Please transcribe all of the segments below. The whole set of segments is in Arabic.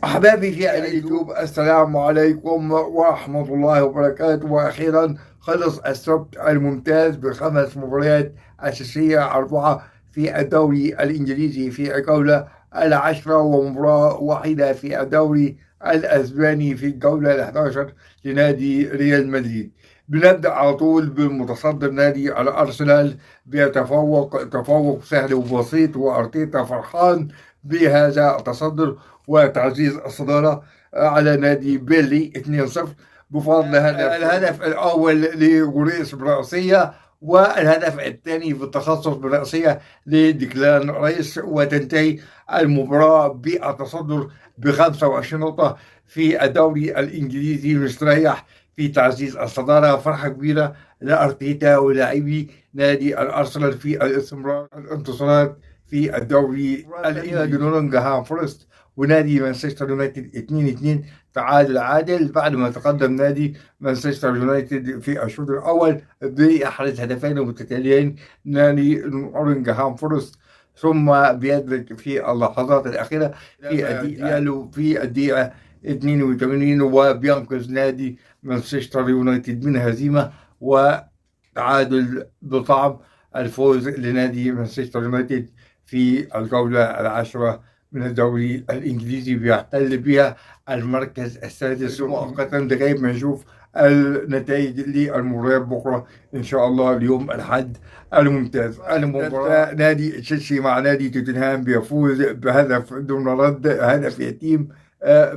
أحبابي في اليوتيوب، السلام عليكم ورحمة الله وبركاته. وأخيرا خلص السبت الممتاز بخمس مباريات أساسية، أربعة في الدوري الإنجليزي في الجولة العاشرة، ومباراة وحيدة في الدوري الأسباني في الجولة الحداشر لنادي ريال مدريد. بنبدأ على طول بالمتصدر نادي الأرسنال، بيتفوق تفوق سهل وبسيط، وأرتيتا فرحان بهذا التصدر وتعزيز الصدارة على نادي بيلي 2-0 بفضل الهدف الأول لغوريس برأسية، والهدف الثاني في التخصص برأسية لديكلان رايس، وتنتهي المباراة بالتصدر ب 25 نقطة في الدوري الإنجليزي، مستريح في تعزيز الصدارة. فرحة كبيرة لأرتيتا ولاعبي نادي الأرسنال في الاستمرار الانتصارات في الدوري الإنجليزي. نوتنغهام فورست ونادي مانشستر يونايتد 2-2 تعادل عادل، بعد ما تقدم نادي مانشستر يونايتد في الشوط الأول بأحرز هدفين متتاليين نادي نوتنغهام فورست، ثم بيدرك في اللحظات الأخيرة في الدقيقة 82 وبينقذ نادي مانشستر يونايتد من هزيمة وتعادل بطعم الفوز لنادي مانشستر يونايتد في الجولة العاشرة من الدوري الإنجليزي، بيحتل بها المركز السادس مؤقتا لغاية ما نشوف النتائج للمباريات بكرة إن شاء الله اليوم الأحد الممتاز. المباراة نادي تشيلسي مع نادي توتنهام بيفوز بهدف دون رد، هدف يتيم.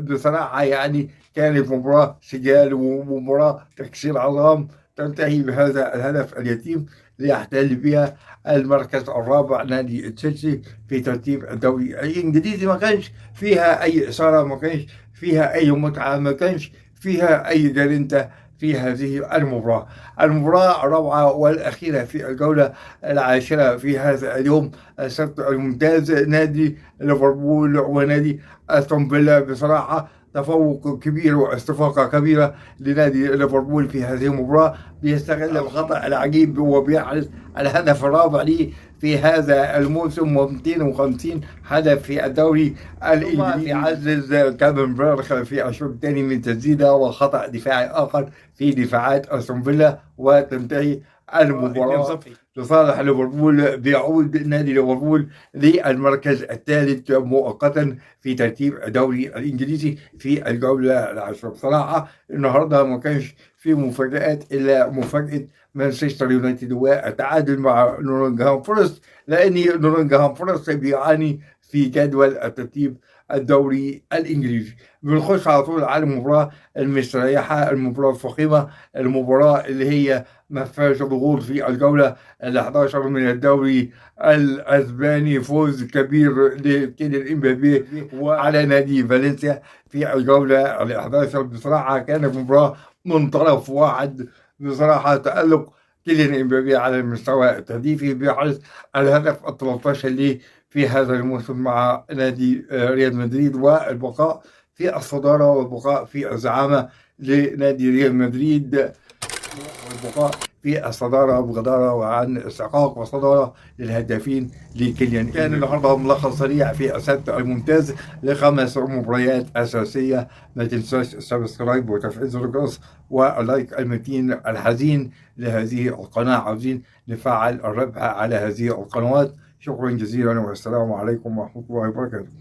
بصراحة يعني كانت مباراة سجال ومباراة تكسير عظام، تنتهي بهذا الهدف اليتيم ليحتل بها المركز الرابع نادي تشيلسي في ترتيب الدوري الإنجليزي. ما كانش فيها أي إثارة، ما كانش فيها أي متعة، ما كانش فيها أي جرينتا في هذه المباراة الرابعة والأخيرة في الجولة العاشرة في هذا اليوم السبت الممتاز. نادي ليفربول ونادي أستون فيلا، بصراحة تفوق كبير واستفاقة كبيرة لنادي ليفربول في هذه المباراة، بيستغل الخطأ العجيب وبيحرز الهدف الرابع ليه في هذا الموسم، و250 هدف في الدوري الإنجليزي. يعزز كيفن بيرخ في الشوط الثاني من تسديدة وخطأ دفاعي آخر في دفاعات أستون فيلا، وتنتهي المباراة لصالح ليفربول. بيعود نادي ليفربول للمركز الثالث مؤقتا في ترتيب الدوري الإنجليزي في الجولة العاشرة. بصراحة النهارده ما كانش في مفاجآت إلا مفاجأة مانشستر يونايتد والتعادل مع نوتنغهام فورست، لأن نوتنغهام فورست بيعاني في جدول الترتيب الدوري الإنجليزي. بنخش على طول على المباراة المستريحة، المباراة الفخمة، المباراة اللي هي ما فيهاش ضغوط في الجولة ال11 من الدوري الأسباني. فوز كبير لكيليان امبابي على نادي فالنسيا في الجولة ال11. بصراحة كانت مباراة من طرف واحد، بصراحة تألق كيليان امبابي على المستوى التهديفي، بيحرز الهدف ال13 ليه في هذا الموسم مع نادي ريال مدريد، والبقاء في الصدارة والبقاء في الزعامة لنادي ريال مدريد، والبقاء في الصدارة بغدارة وعن استحقاق وصدارة للهدافين لكيليان. كان النهارده ملخص سريع في السبت الممتاز ل5 مباريات أساسية. ما تنساش السبسكرايب وتفعيل زر الجرس واللايك المتين الحزين لهذه القناة، عاوزين نفعل الربح على هذه القنوات. شكرا جزيلا والسلام عليكم ورحمة الله وبركاته.